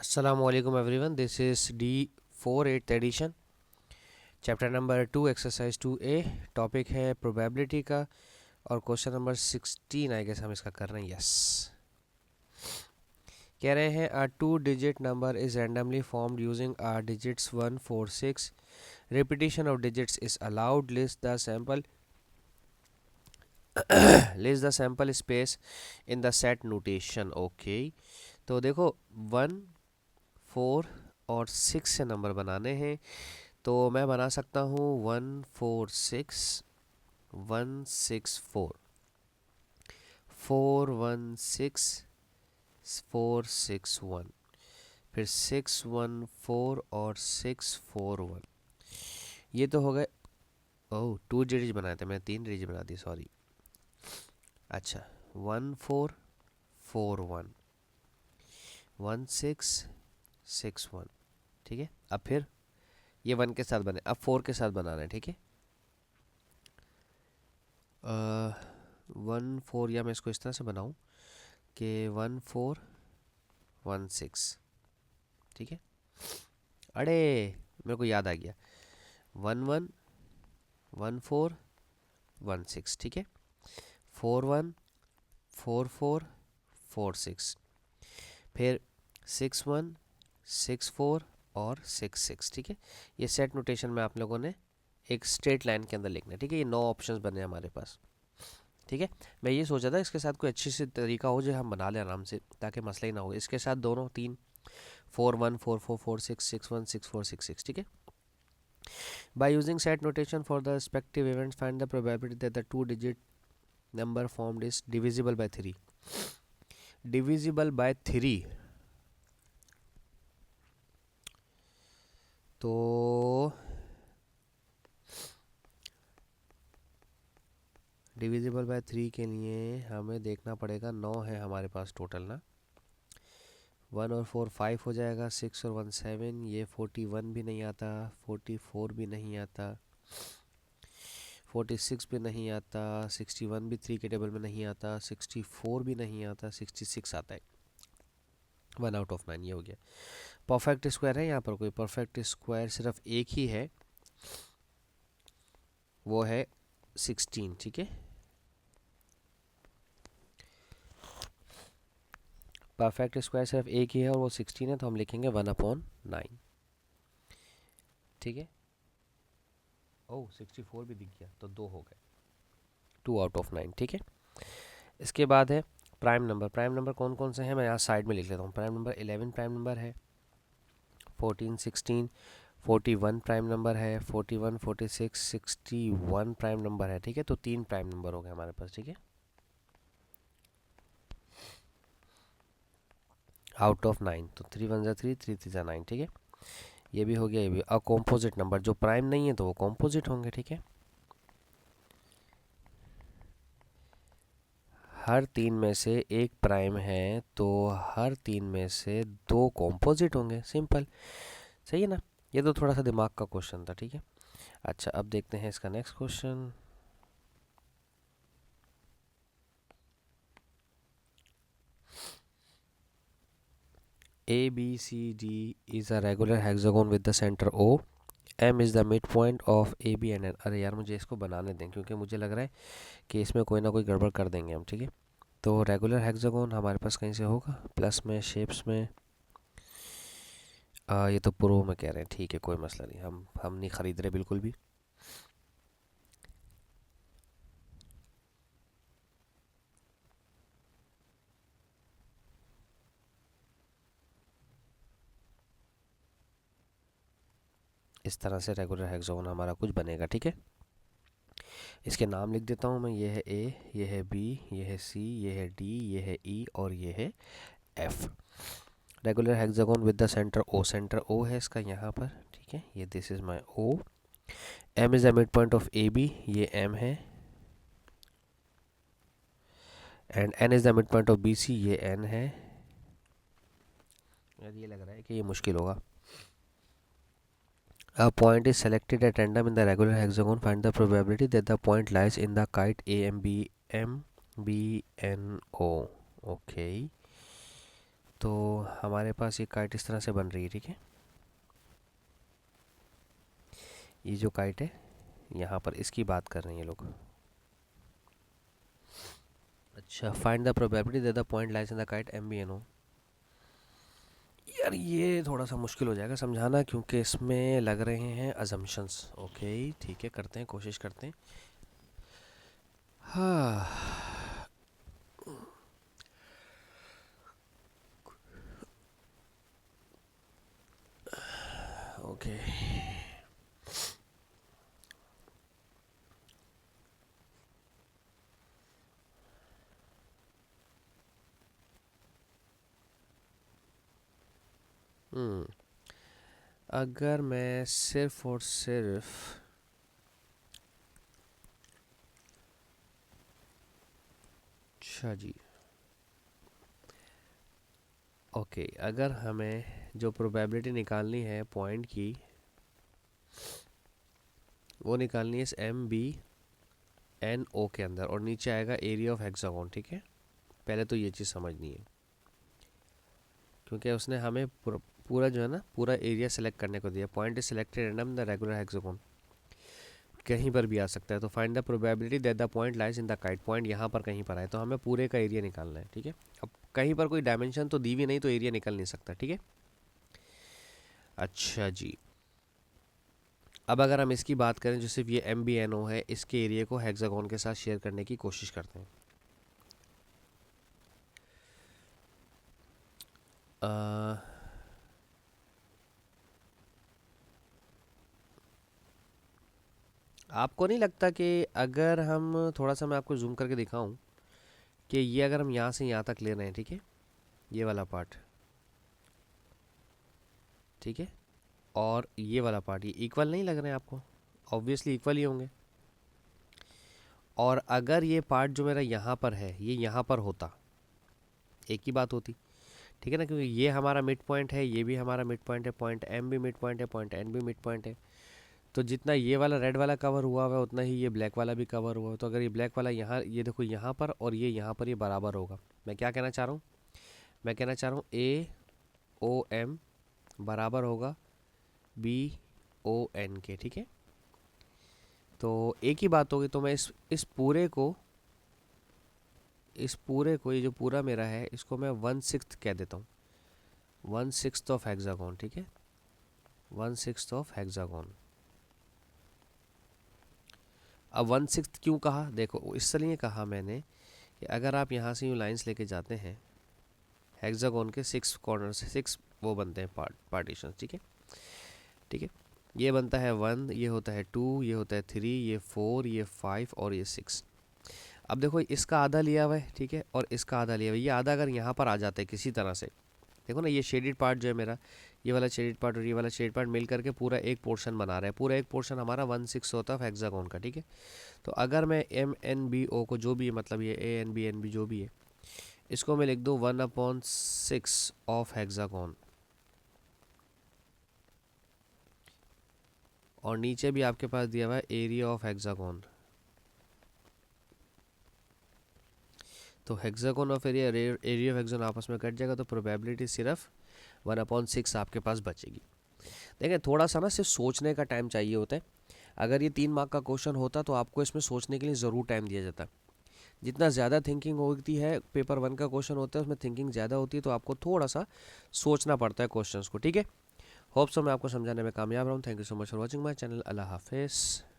Assalamualaikum everyone. This is D4 8th edition. Chapter number 2 exercise 2A. Topic है probability का और question number 16 I guess हम इसका कर रहे हैं. यस, कह रहे हैं अ 2 digit number is randomly formed using digits 1 4 6. Repetition of digits is allowed. List the sample space in the set notation. Okay, तो देखो 1 4 और 6 से नंबर बनाने हैं तो मैं बना सकता हूँ 1 4 6 1 6 4 4 1 6 4 6 1, फिर 6 1 4 और 6 4 1. ये तो हो गए. ओह, 2 डिजिट बनाए थे, मैं 3 डिजिट बना दी, सॉरी. अच्छा, 1 4 4 1 1 6 6 1. ठीक है, अब फिर ये 1 के साथ बने, अब 4 के साथ बनाना है. ठीक है, 1 4, या मैं इसको इस तरह से बनाऊं कि 1 4 1 6. ठीक है, अरे मेरे को याद आ गया, 1 1 1 4 1 6. ठीक है, 4 1 4 4 4 6, फिर 6 1 6 4 और 6 6. ठीक है, ये सेट नोटेशन में आप लोगों ने एक स्ट्रेट लाइन के अंदर लिखना है. ठीक है, ये 9 ऑप्शंस बने हमारे पास. ठीक है, मैं ये सोचा था इसके साथ कोई अच्छी सी तरीका हो जो हम बना लें आराम से, ताकि मसला ही ना हो. इसके साथ दोनों 3 4 1 4 4 4 6 6 1 6 4 6 6. ठीक है, by using set notation for the respective events find the probability that the 2 digit number formed is divisible by 3. divisible by 3, तो डिविजिबल बाय 3 के लिए हमें देखना पड़ेगा. 9 है हमारे पास टोटल ना. 1 और 4 5 हो जाएगा, 6 और 1 7. ये 41 भी नहीं आता, 44 भी नहीं आता, 46 भी नहीं आता, 61 भी 3 के टेबल में नहीं आता, 64 भी नहीं आता, 66 आता है. 1 आउट ऑफ 9 ये हो गया. परफेक्ट स्क्वायर है यहाँ पर कोई? परफेक्ट स्क्वायर सिर्फ एक ही है, वो है 16. ठीक है, परफेक्ट स्क्वायर सिर्फ एक ही है और वो 16 है, तो हम लिखेंगे 1/9. ठीक है, ओह 64 भी दिख गया, तो 2 हो गए, 2 आउट ऑफ 9. ठीक है, इसके बाद है प्राइम नंबर. प्राइम नंबर कौन कौन से हैं मैं यहाँ साइड में लिख लेता हूँ. प्राइम नंबर 11 प्राइम नंबर है, 14 16 41 प्राइम नंबर है, 41 46 61 प्राइम नंबर है. ठीक है, तो 3 प्राइम नंबर हो गए हमारे पास. ठीक है, आउट ऑफ 9, तो 3 1 जा 3 3 3 जा 9. ठीक है, ये भी हो गया. ये भी अब कॉम्पोजिट नंबर जो प्राइम नहीं है तो वो कॉम्पोजिट होंगे. ठीक है, हर 3 में से एक प्राइम है तो हर 3 में से 2 कॉम्पोजिट होंगे. सिंपल, सही है ना. ये तो थोड़ा सा दिमाग का क्वेश्चन था. ठीक है, अच्छा अब देखते हैं इसका next question. ABCD is a regular hexagon with the center O. M is the midpoint of AB and N. अरे यार मुझे इसको बनाने दें क्योंकि मुझे लग रहा है कि इसमें कोई ना कोई गड़बड़ कर देंगे हम. ठीक है, तो रेगुलर हेक्सागोन हमारे पास कहीं से होगा, प्लस में, शेप्स में. ये तो प्रो में कह रहे हैं. ठीक है, कोई मसला नहीं, हम नहीं ख़रीद रहे बिल्कुल भी. इस तरह से रेगुलर हेक्सागोन हमारा कुछ बनेगा. ठीक है, इसके नाम लिख देता हूँ मैं. ये है ए, ये है बी, ये है सी, ये है डी, ये है ई और ये है F. Regular hexagon with the centre O. Centre O है इसका यहाँ पर. ठीक है, ये this is my O. M is the mid point of A B, ये एम है. And N is the mid point of B C, ये एन है. यार ये लग रहा है कि ये मुश्किल होगा. A point is selected at random in the regular hexagon. Find the probability that the point lies in the kite AMBMBNO. Okay. तो हमारे पास ये काइट इस तरह से बन रही है, ठीक है। ये जो काइट है यहाँ पर, इसकी बात कर रहे हैं ये लोग। अच्छा, find the probability that the point lies in the kite MBNO। यार ये थोड़ा सा मुश्किल हो जाएगा समझाना, क्योंकि इसमें लग रहे हैं अजम्पशंस। ओके ठीक है, करते हैं, कोशिश करते हैं। हाँ, ओके। अगर मैं सिर्फ और सिर्फ अच्छा जी, ओके, अगर हमें जो प्रोबेबिलिटी निकालनी है पॉइंट की, वो निकालनी है इस MBNO के अंदर, और नीचे आएगा एरिया ऑफ हेक्सागोन, ठीक है। पहले तो ये चीज़ समझनी है, क्योंकि उसने हमें पूरा जो है ना, पूरा एरिया सेलेक्ट करने को दिया। Point is selected random the regular hexagon, कहीं पर भी आ सकता है। तो find the probability that the point lies in the kite, point यहाँ पर कहीं पर आए, तो हमें पूरे का एरिया निकालना है, ठीक है। अब कहीं पर कोई डायमेंशन तो दी हुई नहीं, तो एरिया निकल नहीं सकता, ठीक है। अच्छा जी, अब अगर हम इसकी बात करें, जो सिर्फ ये MBNO है, इसके एरिया को हेक्सागोन के साथ शेयर करने की कोशिश करते हैं। आपको नहीं लगता कि अगर हम थोड़ा सा, मैं आपको जूम करके दिखाऊं, कि ये अगर हम यहाँ से यहाँ तक ले रहे हैं, ठीक है, ये वाला पार्ट, ठीक है, और ये वाला पार्ट, ये इक्वल नहीं लग रहे हैं आपको? ऑब्वियसली इक्वल ही होंगे। और अगर ये पार्ट जो मेरा यहाँ पर है, ये यहाँ पर होता, एक ही बात होती, ठीक है ना, क्योंकि ये हमारा मिड पॉइंट है, ये भी हमारा मिड पॉइंट है, पॉइंट M भी मिड पॉइंट है, पॉइंट N भी मिड पॉइंट है। तो जितना ये वाला रेड वाला कवर हुआ हुआ है, उतना ही ये ब्लैक वाला भी कवर हुआ है। तो अगर ये ब्लैक वाला यहाँ, ये देखो यहाँ पर, और ये यहाँ पर, ये बराबर होगा। मैं क्या कहना चाह रहा हूँ, मैं कहना चाह रहा हूँ AOM बराबर होगा BON के, ठीक है। तो एक ही बात होगी। तो मैं इस पूरे को, ये जो पूरा मेरा है, इसको मैं 1/6 कह देता हूँ, 1/6 ऑफ हेक्सागोन, ठीक है, 1/6 ऑफ हेक्सागोन। अब 1/6 क्यों कहा, देखो इसलिए कहा मैंने कि अगर आप यहाँ से यूँ लाइंस लेके जाते हैं, हेक्सागोन के 6 कॉर्नर से 6 वो बनते हैं पार्टीशन, ठीक है, ठीक है। ये बनता है 1, ये होता है 2, ये होता है 3, ये 4, ये 5 और ये 6। अब देखो इसका आधा लिया हुआ है, ठीक है, और इसका आधा लिया हुआ है। ये आधा अगर यहाँ पर आ जाता है किसी तरह से, देखो ना, ये शेडेड पार्ट जो है मेरा, ये वाला शेडेड पार्ट और ये वाला शेडेड पार्ट मिल करके पूरा एक पोर्शन बना रहा है। पूरा एक पोर्शन हमारा 1/6 होता है हेक्सागोन का, ठीक है। तो अगर मैं MNBO को, जो भी है, मतलब ये ANBNB जो भी है, इसको मैं लिख दूँ 1/6 ऑफ हेक्सागोन, और नीचे भी आपके पास दिया हुआ है एरिया ऑफ हेक्सागोन। तो hexagon of area of hexagon आपस में कट जाएगा, तो प्रोबेबिलिटी सिर्फ 1/6 आपके पास बचेगी। देखें, थोड़ा सा ना सिर्फ सोचने का टाइम चाहिए होता है। अगर ये 3 मार्क का क्वेश्चन होता, तो आपको इसमें सोचने के लिए ज़रूर टाइम दिया जाता। जितना ज़्यादा थिंकिंग होती है, पेपर 1 का क्वेश्चन होता है, उसमें थिंकिंग ज़्यादा होती है, तो आपको थोड़ा सा सोचना पड़ता है क्वेश्चंस को, ठीक है। होप सो मैं आपको समझाने में कामयाब रहा हूँ। Thank you so much for watching my channel. अल्लाह हाफिज़।